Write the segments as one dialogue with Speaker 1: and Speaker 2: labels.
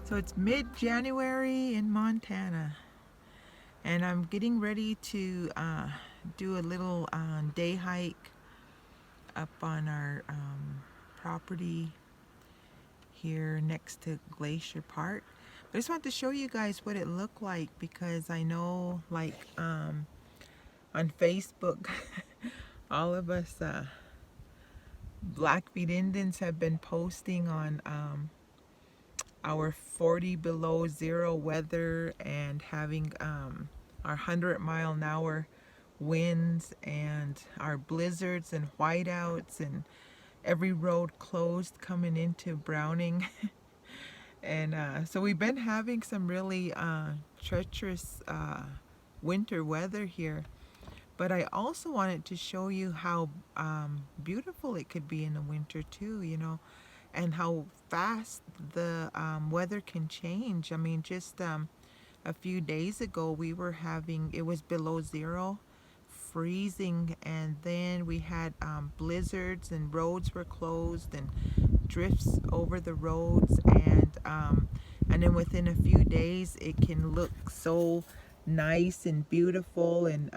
Speaker 1: So it's mid-January in Montana, and I'm getting ready to do a little day hike up on our property here next to Glacier Park. But I just wanted to show you guys what it looked like, because I know, like, on Facebook, all of us Blackfeet Indians have been posting on our 40 below zero weather and having our 100-mile-an-hour winds and our blizzards and whiteouts and every road closed coming into Browning. And so we've been having some really treacherous winter weather here. But I also wanted to show you how beautiful it could be in the winter too, you know, and how fast the weather can change. I mean, just a few days ago we were having, it was below zero, freezing, and then we had blizzards and roads were closed and drifts over the roads, and then within a few days it can look so nice and beautiful. And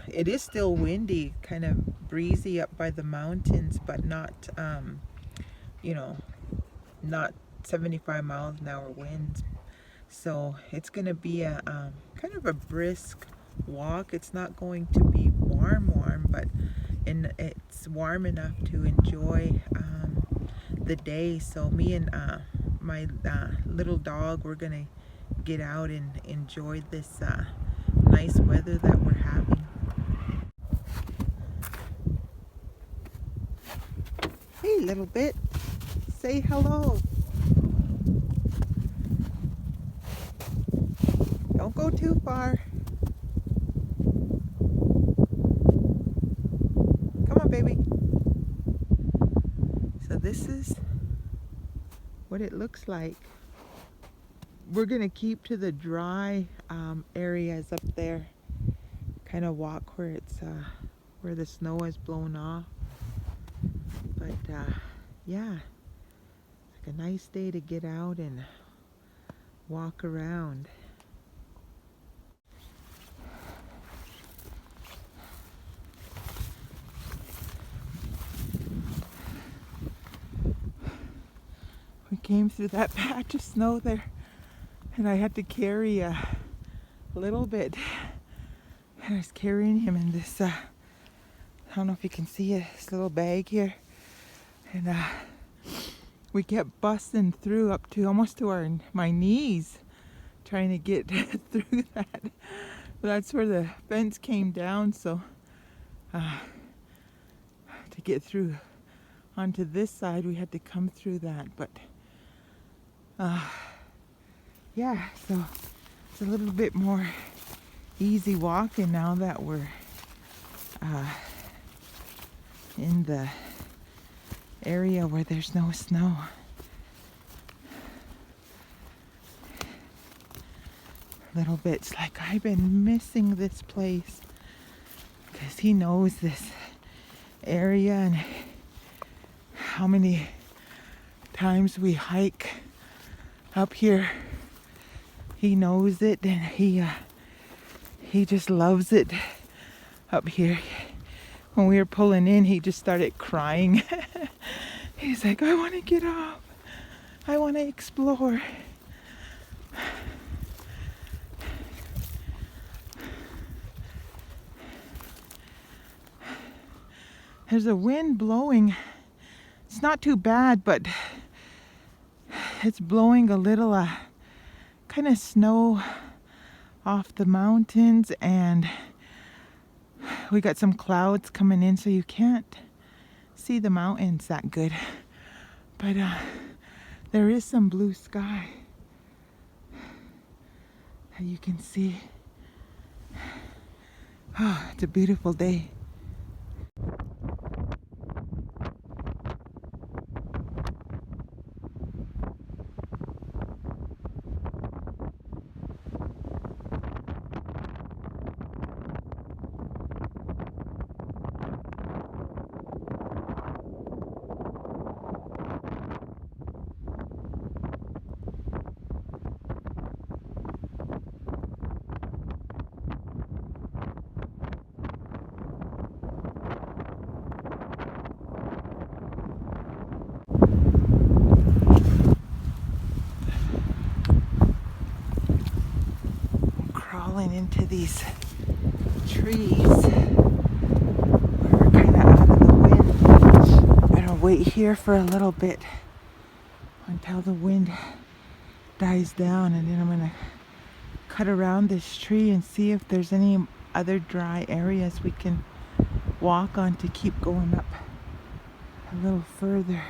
Speaker 1: it is still windy, kind of breezy up by the mountains, but not you know, not 75 miles an hour winds. So it's going to be a kind of a brisk walk. It's not going to be warm, but it's warm enough to enjoy the day. So me and my little dog, we're going to get out and enjoy this nice weather that we're having. Hey, little bit, say hello. Don't go too far. Come on, baby. So this is what it looks like. We're gonna keep to the dry areas up there. Kind of walk where it's where the snow has blown off. But yeah, it's like a nice day to get out and walk around. We came through that patch of snow there, and I had to carry a little bit. I was carrying him in this, I don't know if you can see it, this little bag here. And we kept busting through up to almost to my knees, trying to get through that. That's where the fence came down, so to get through onto this side, we had to come through that. But yeah, so it's a little bit more easy walking now that we're in the area where there's no snow. Little bit's like, I've been missing this place, because he knows this area and how many times we hike up here. He knows it, and he just loves it up here. When we were pulling in, he just started crying. He's like, I want to get off. I want to explore. There's a wind blowing. It's not too bad, but it's blowing a little kind of snow off the mountains, and we got some clouds coming in, so you can't see the mountains that good. But there is some blue sky that you can see. Oh, it's a beautiful day. into these trees. We're kind of out of the wind. I'm gonna wait here for a little bit until the wind dies down, and then I'm gonna cut around this tree and see if there's any other dry areas we can walk on to keep going up a little further.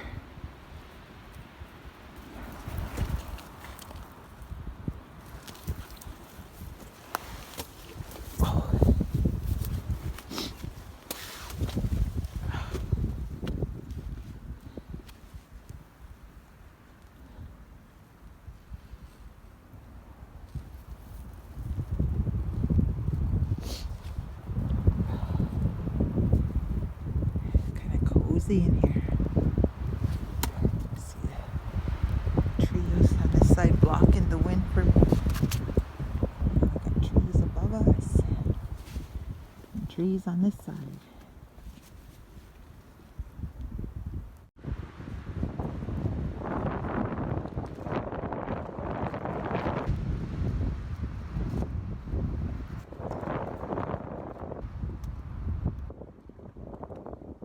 Speaker 1: Kind of cozy in here. See the trees on this side blocking the wind for me. We got trees above us and trees on this side.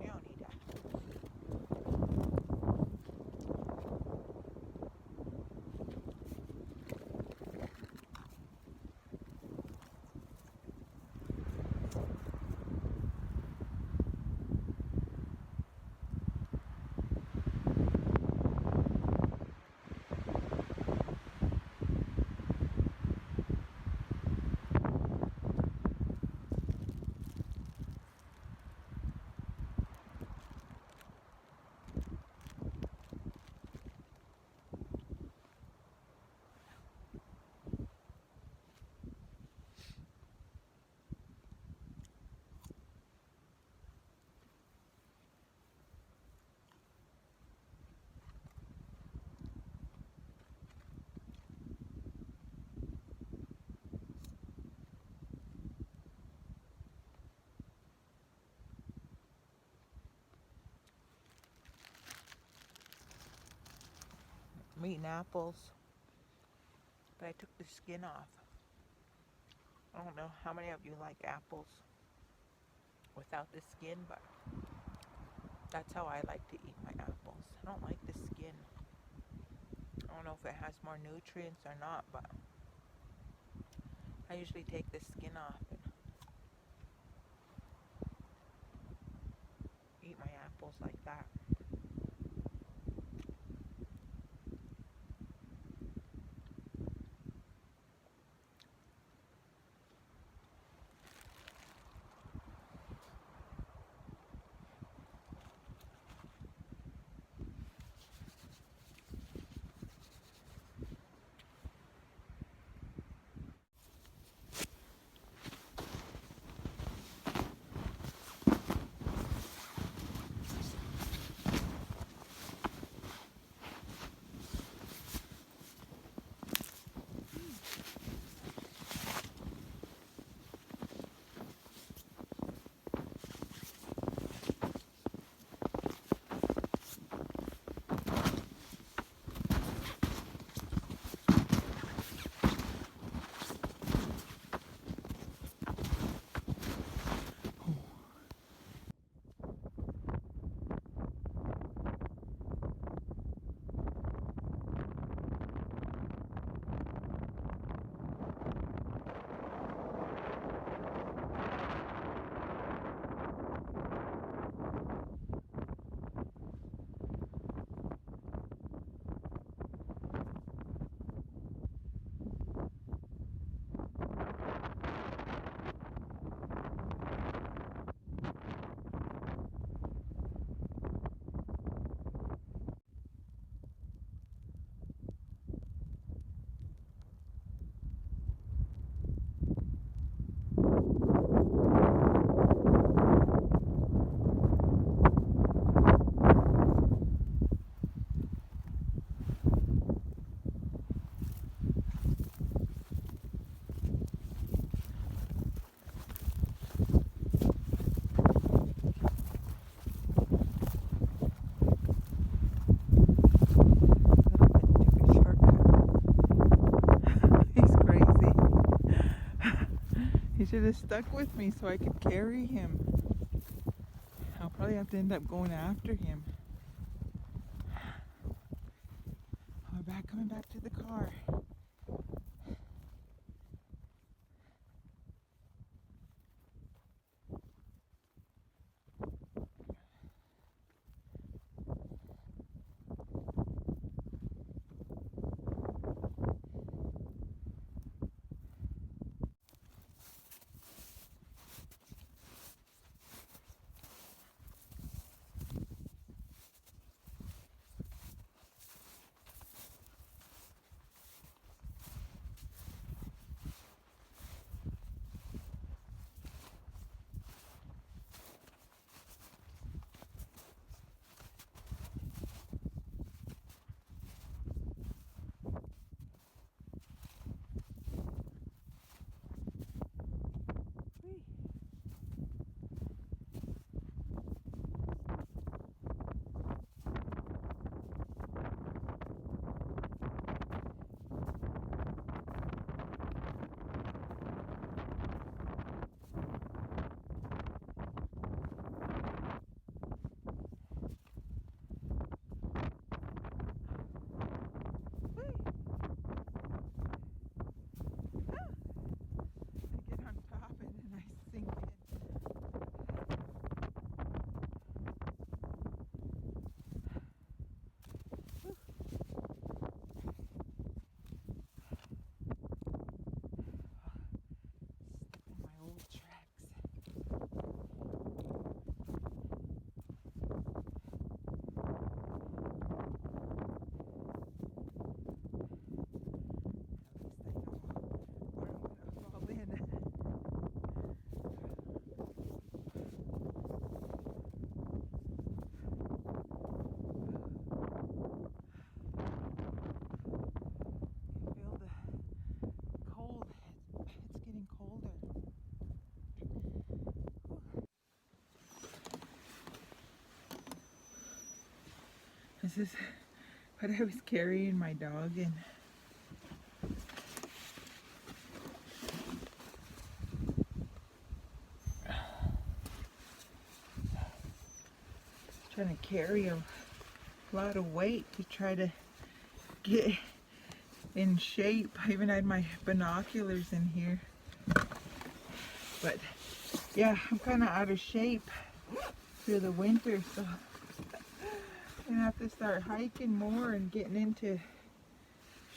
Speaker 1: You don't need that. I'm eating apples, but I took the skin off. I don't know how many of you like apples without the skin, but that's how I like to eat my apples. I don't like the skin. I don't know if it has more nutrients or not, but I usually take the skin off and eat my apples like that. should have stuck with me so I could carry him. I'll probably have to end up going after him. We're coming back to the car. This is what I was carrying my dog in. Trying to carry a lot of weight to try to get in shape. I even had my binoculars in here. But yeah, I'm kind of out of shape through the winter, so I'm gonna have to start hiking more and getting into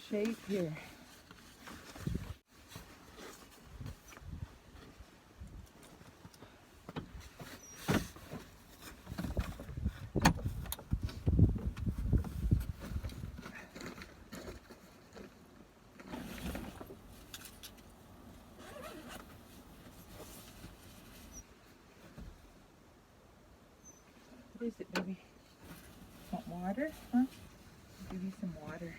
Speaker 1: shape here. What is it, baby? Want water? Huh? I'll give you some water.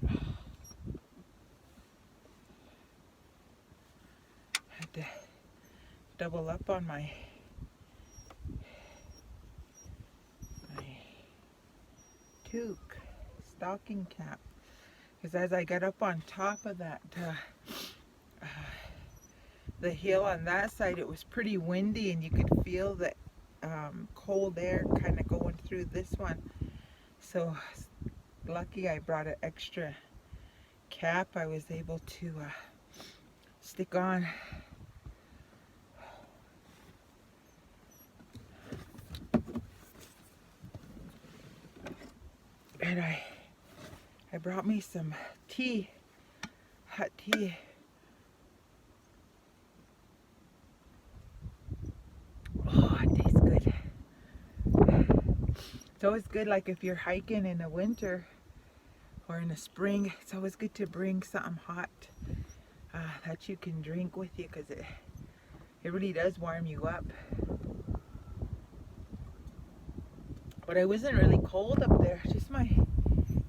Speaker 1: I had to double up on my toque stocking cap. Because as I got up on top of that, the hill on that side, it was pretty windy and you could feel the cold air kind of going through this one. So lucky I brought an extra cap I was able to stick on. And I brought me some tea, hot tea. Oh, it tastes good. It's always good, like if you're hiking in the winter or in the spring, it's always good to bring something hot that you can drink with you, because it really does warm you up. But I wasn't really cold up there, just my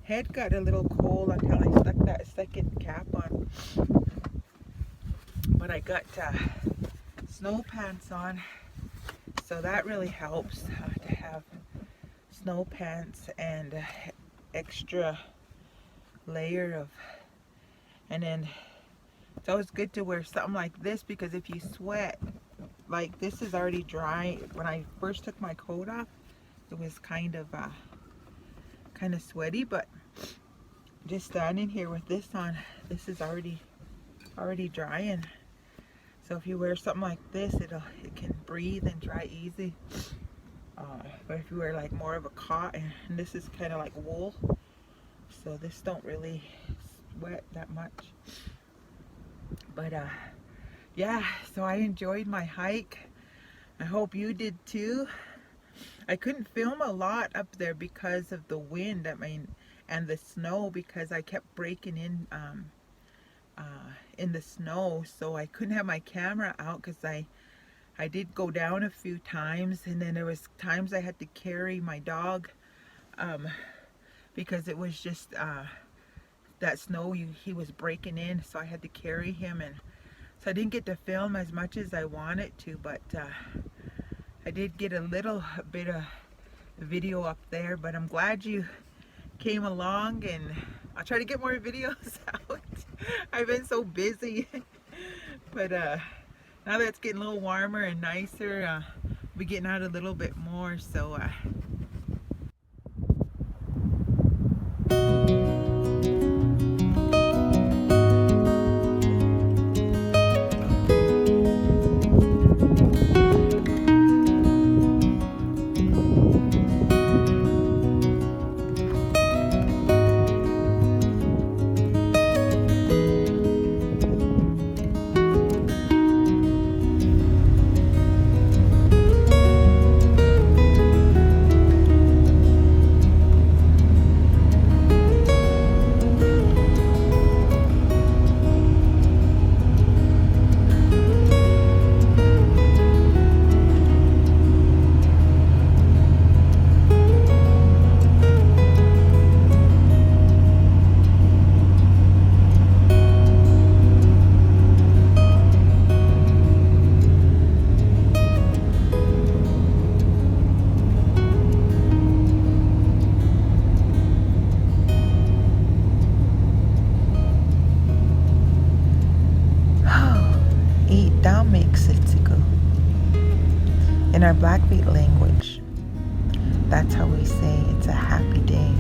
Speaker 1: head got a little cold until I stuck that second cap on. But I got snow pants on, so that really helps to have snow pants and extra layer of, and then it's always good to wear something like this, because if you sweat, like this is already dry. When I first took my coat off, it was kind of sweaty, but just standing here with this on, this is already drying. So if you wear something like this, it can breathe and dry easy. But if you wear like more of a cotton, and this is kind of like wool, so this don't really sweat that much. But yeah, so I enjoyed my hike. I hope you did too. I couldn't film a lot up there because of the wind, and the snow, because I kept breaking in the snow, so I couldn't have my camera out, because I did go down a few times, and then there was times I had to carry my dog because it was just that snow, he was breaking in, so I had to carry him, and so I didn't get to film as much as I wanted to, but I did get a little bit of video up there. But I'm glad you came along, and I'll try to get more videos out. I've been so busy. But now that it's getting a little warmer and nicer, I'll be getting out a little bit more. So in our Blackfeet language, that's how we say it's a happy day.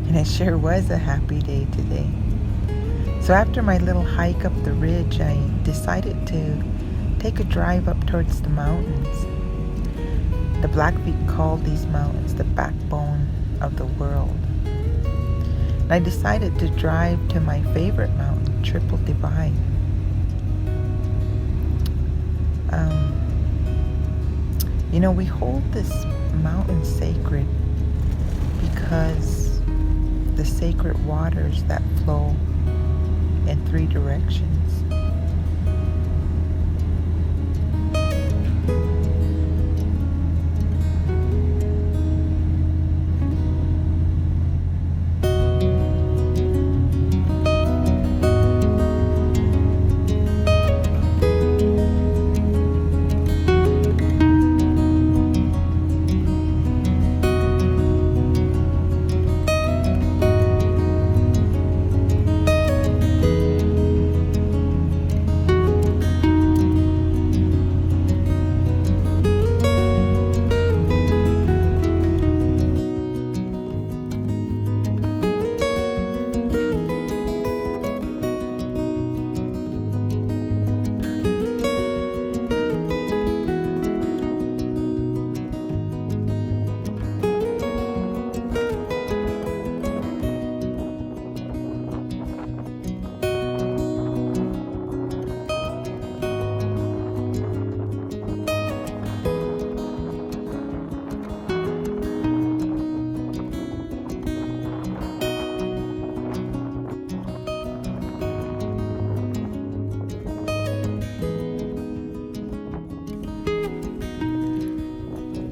Speaker 1: And it sure was a happy day today. So after my little hike up the ridge, I decided to take a drive up towards the mountains. The Blackfeet called these mountains the backbone of the world. And I decided to drive to my favorite mountain, Triple Divide. You know, we hold this mountain sacred because the sacred waters that flow in 3 directions.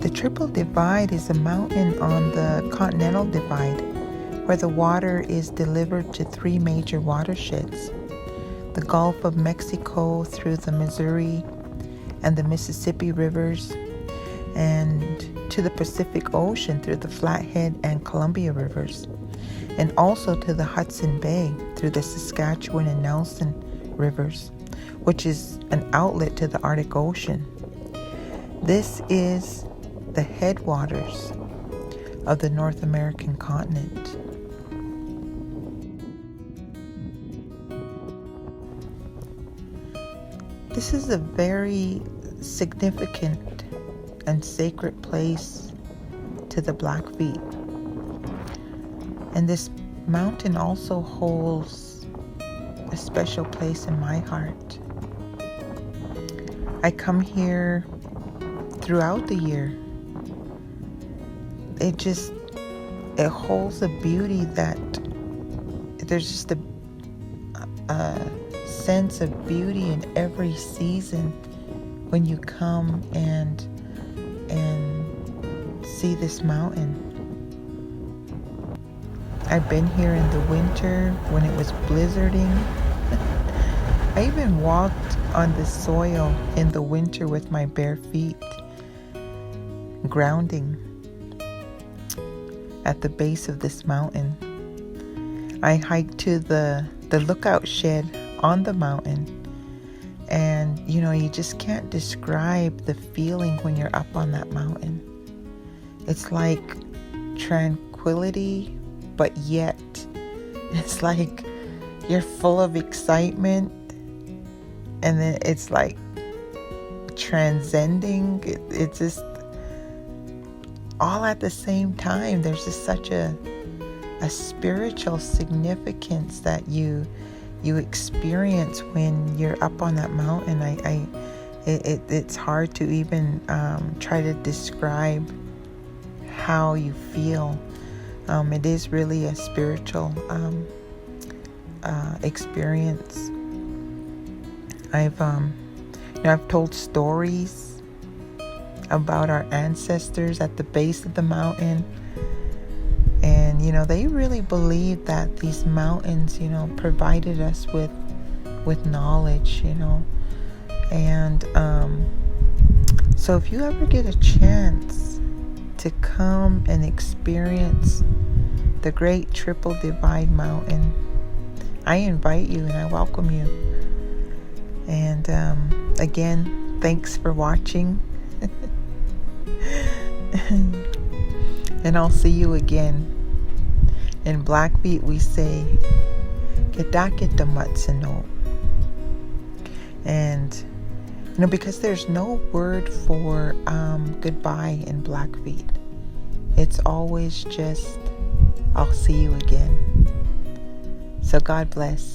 Speaker 1: The Triple Divide is a mountain on the Continental Divide where the water is delivered to 3 major watersheds: the Gulf of Mexico through the Missouri and the Mississippi rivers, and to the Pacific Ocean through the Flathead and Columbia rivers, and also to the Hudson Bay through the Saskatchewan and Nelson rivers, which is an outlet to the Arctic Ocean. This is the headwaters of the North American continent. This is a very significant and sacred place to the Blackfeet. And this mountain also holds a special place in my heart. I come here throughout the year. It holds a beauty that there's just a sense of beauty in every season when you come and see this mountain. I've been here in the winter when it was blizzarding. I even walked on the soil in the winter with my bare feet, grounding at the base of this mountain. I hiked to the lookout shed on the mountain, and you just can't describe the feeling when you're up on that mountain. It's like tranquility, but yet it's like you're full of excitement, and then it's like transcending. It's just all at the same time. There's just such a spiritual significance that you experience when you're up on that mountain. It's hard to even try to describe how you feel. It is really a spiritual experience. I've told stories about our ancestors at the base of the mountain, and they really believed that these mountains provided us with knowledge, and so if you ever get a chance to come and experience the Great Triple Divide Mountain, I invite you and I welcome you. And again, thanks for watching. And I'll see you again. In Blackfeet we say, "Gedakita matsino." And because there's no word for goodbye in Blackfeet. It's always just, "I'll see you again." So God bless.